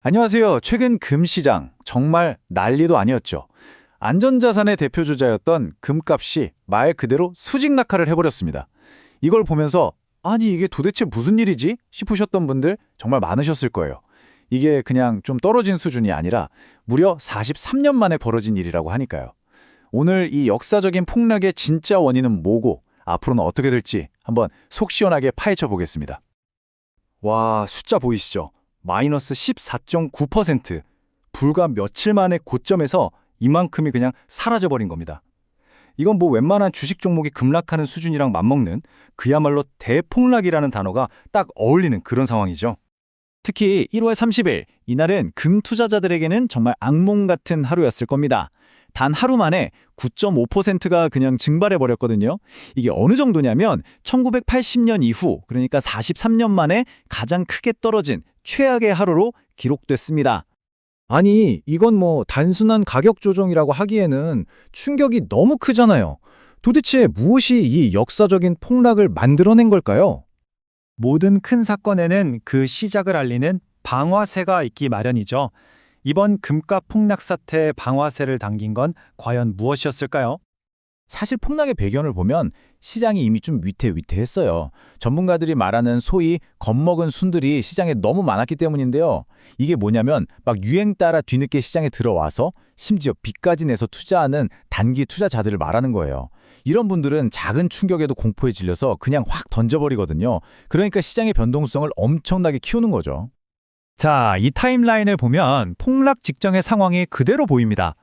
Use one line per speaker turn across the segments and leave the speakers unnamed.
안녕하세요. 최근 금시장 정말 난리도 아니었죠. 안전자산의 대표주자였던 금값이 말 그대로 수직 낙하를 해버렸습니다. 이걸 보면서 아니 이게 도대체 무슨 일이지? 싶으셨던 분들 정말 많으셨을 거예요. 이게 그냥 좀 떨어진 수준이 아니라 무려 43년 만에 벌어진 일이라고 하니까요. 오늘 이 역사적인 폭락의 진짜 원인은 뭐고 앞으로는 어떻게 될지 한번 속 시원하게 파헤쳐 보겠습니다.
와, 숫자 보이시죠? 마이너스 14.9%. 불과 며칠 만에 고점에서 이만큼이 그냥 사라져버린 겁니다. 이건 뭐 웬만한 주식 종목이 급락하는 수준이랑 맞먹는 그야말로 대폭락이라는 단어가 딱 어울리는 그런 상황이죠.
특히 1월 30일, 이날은 금 투자자들에게는 정말 악몽 같은 하루였을 겁니다. 단 하루 만에 9.5%가 그냥 증발해버렸거든요. 이게 어느 정도냐면 1980년 이후, 그러니까 43년 만에 가장 크게 떨어진 최악의 하루로 기록됐습니다.
아니, 이건 뭐 단순한 가격 조정이라고 하기에는 충격이 너무 크잖아요. 도대체 무엇이 이 역사적인 폭락을 만들어낸 걸까요? 모든 큰 사건에는 그 시작을 알리는 방화세가 있기 마련이죠. 이번 금값 폭락 사태의 방화세를 당긴 건 과연 무엇이었을까요?
사실 폭락의 배경을 보면 시장이 이미 좀 위태위태했어요. 전문가들이 말하는 소위 겁먹은 순들이 시장에 너무 많았기 때문인데요. 이게 뭐냐면 막 유행 따라 뒤늦게 시장에 들어와서 심지어 빚까지 내서 투자하는 단기 투자자들을 말하는 거예요. 이런 분들은 작은 충격에도 공포에 질려서 그냥 확 던져버리거든요. 그러니까 시장의 변동성을 엄청나게 키우는 거죠.
자, 이 타임라인을 보면 폭락 직전의 상황이 그대로 보입니다.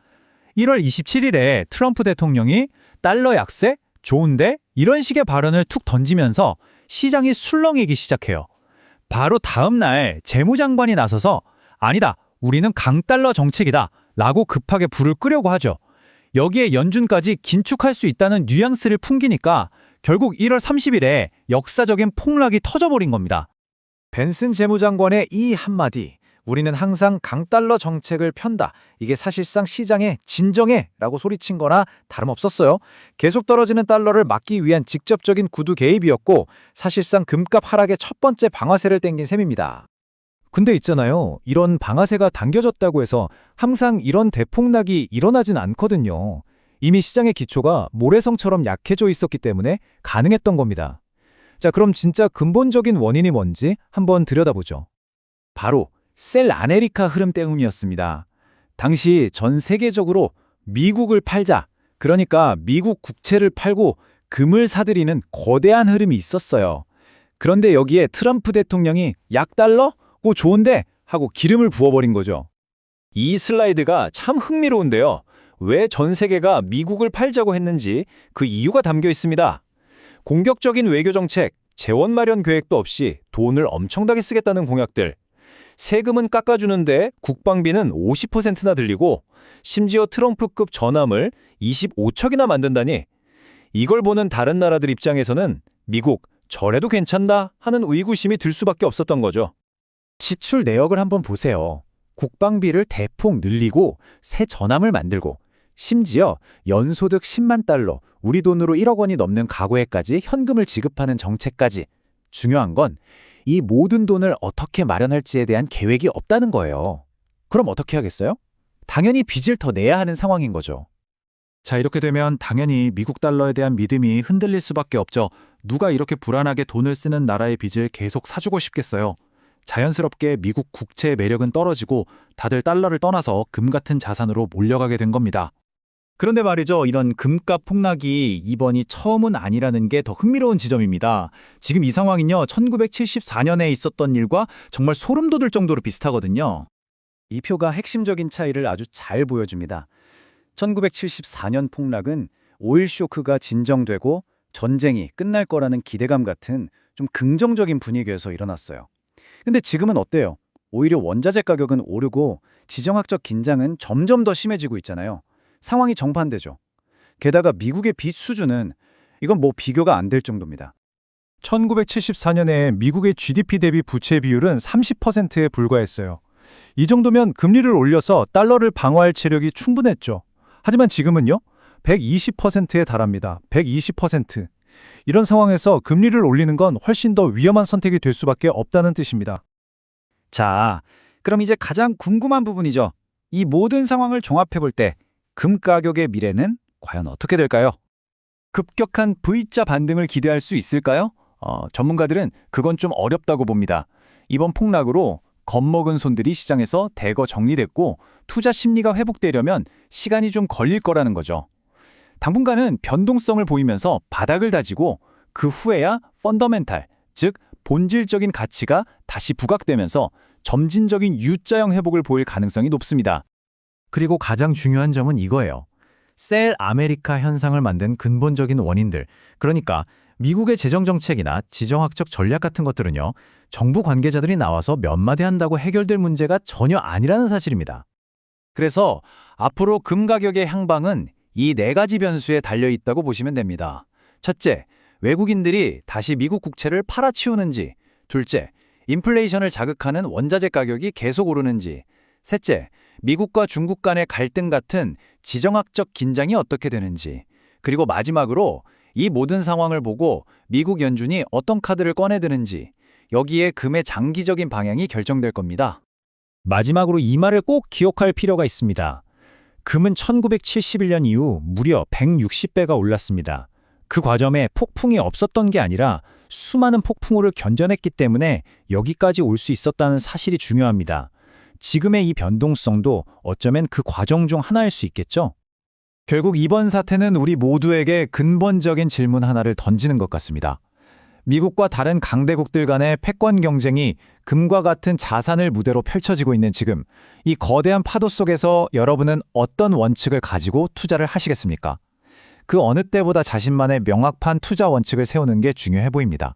1월 27일에 트럼프 대통령이 달러 약세? 좋은데? 이런 식의 발언을 툭 던지면서 시장이 술렁이기 시작해요. 바로 다음 날 재무장관이 나서서 아니다, 우리는 강달러 정책이다 라고 급하게 불을 끄려고 하죠. 여기에 연준까지 긴축할 수 있다는 뉘앙스를 풍기니까 결국 1월 30일에 역사적인 폭락이 터져버린 겁니다. 벤슨 재무장관의 이 한마디, 우리는 항상 강달러 정책을 편다. 이게 사실상 시장에 진정해 라고 소리친 거나 다름없었어요. 계속 떨어지는 달러를 막기 위한 직접적인 구두 개입이었고 사실상 금값 하락의 첫 번째 방아쇠를 당긴 셈입니다. 근데 있잖아요. 이런 방아쇠가 당겨졌다고 해서 항상 이런 대폭락이 일어나진 않거든요. 이미 시장의 기초가 모래성처럼 약해져 있었기 때문에 가능했던 겁니다. 자, 그럼 진짜 근본적인 원인이 뭔지 한번 들여다보죠. 바로 셀 아메리카 흐름 때문이었습니다. 당시 전 세계적으로 미국을 팔자, 그러니까 미국 국채를 팔고 금을 사들이는 거대한 흐름이 있었어요. 그런데 여기에 트럼프 대통령이 약달러? 고 좋은데? 하고 기름을 부어버린 거죠. 이 슬라이드가 참 흥미로운데요. 왜 전 세계가 미국을 팔자고 했는지 그 이유가 담겨 있습니다. 공격적인 외교정책, 재원 마련 계획도 없이 돈을 엄청나게 쓰겠다는 공약들, 세금은 깎아주는데 국방비는 50%나 들리고 심지어 트럼프급 전함을 25척이나 만든다니 이걸 보는 다른 나라들 입장에서는 미국 저래도 괜찮다 하는 의구심이 들 수밖에 없었던 거죠. 지출 내역을 한번 보세요. 국방비를 대폭 늘리고 새 전함을 만들고 심지어 연소득 10만 달러, 우리 돈으로 1억 원이 넘는 과거에까지 현금을 지급하는 정책까지. 중요한 건 이 모든 돈을 어떻게 마련할지에 대한 계획이 없다는 거예요. 그럼 어떻게 하겠어요? 당연히 빚을 더 내야 하는 상황인 거죠. 자, 이렇게 되면 당연히 미국 달러에 대한 믿음이 흔들릴 수밖에 없죠. 누가 이렇게 불안하게 돈을 쓰는 나라의 빚을 계속 사주고 싶겠어요. 자연스럽게 미국 국채의 매력은 떨어지고 다들 달러를 떠나서 금 같은 자산으로 몰려가게 된 겁니다. 그런데 말이죠. 이런 금값 폭락이 이번이 처음은 아니라는 게 더 흥미로운 지점입니다. 지금 이 상황은요. 1974년에 있었던 일과 정말 소름 돋을 정도로 비슷하거든요. 이 표가 핵심적인 차이를 아주 잘 보여줍니다. 1974년 폭락은 오일 쇼크가 진정되고 전쟁이 끝날 거라는 기대감 같은 좀 긍정적인 분위기에서 일어났어요. 근데 지금은 어때요? 오히려 원자재 가격은 오르고 지정학적 긴장은 점점 더 심해지고 있잖아요. 상황이 정반대죠. 게다가 미국의 빚 수준은 이건 뭐 비교가 안 될 정도입니다. 1974년에 미국의 GDP 대비 부채 비율은 30%에 불과했어요. 이 정도면 금리를 올려서 달러를 방어할 체력이 충분했죠. 하지만 지금은요? 120%에 달합니다. 120%. 이런 상황에서 금리를 올리는 건 훨씬 더 위험한 선택이 될 수밖에 없다는 뜻입니다. 자, 그럼 이제 가장 궁금한 부분이죠. 이 모든 상황을 종합해 볼 때 금 가격의 미래는 과연 어떻게 될까요?
급격한 V자 반등을 기대할 수 있을까요? 전문가들은 그건 좀 어렵다고 봅니다. 이번 폭락으로 겁먹은 손들이 시장에서 대거 정리됐고 투자 심리가 회복되려면 시간이 좀 걸릴 거라는 거죠. 당분간은 변동성을 보이면서 바닥을 다지고 그 후에야 펀더멘탈, 즉 본질적인 가치가 다시 부각되면서 점진적인 U자형 회복을 보일 가능성이 높습니다.
그리고 가장 중요한 점은 이거예요. 셀 아메리카 현상을 만든 근본적인 원인들, 그러니까 미국의 재정정책이나 지정학적 전략 같은 것들은요, 정부 관계자들이 나와서 몇 마디 한다고 해결될 문제가 전혀 아니라는 사실입니다.
그래서 앞으로 금 가격의 향방은 이 네 가지 변수에 달려 있다고 보시면 됩니다. 첫째, 외국인들이 다시 미국 국채를 팔아치우는지. 둘째, 인플레이션을 자극하는 원자재 가격이 계속 오르는지. 셋째, 미국과 중국 간의 갈등 같은 지정학적 긴장이 어떻게 되는지. 그리고 마지막으로 이 모든 상황을 보고 미국 연준이 어떤 카드를 꺼내드는지. 여기에 금의 장기적인 방향이 결정될 겁니다.
마지막으로 이 말을 꼭 기억할 필요가 있습니다. 금은 1971년 이후 무려 160배가 올랐습니다. 그 과정에 폭풍이 없었던 게 아니라 수많은 폭풍우를 견뎌냈기 때문에 여기까지 올 수 있었다는 사실이 중요합니다. 지금의 이 변동성도 어쩌면 그 과정 중 하나일 수 있겠죠?
결국 이번 사태는 우리 모두에게 근본적인 질문 하나를 던지는 것 같습니다. 미국과 다른 강대국들 간의 패권 경쟁이 금과 같은 자산을 무대로 펼쳐지고 있는 지금, 이 거대한 파도 속에서 여러분은 어떤 원칙을 가지고 투자를 하시겠습니까? 그 어느 때보다 자신만의 명확한 투자 원칙을 세우는 게 중요해 보입니다.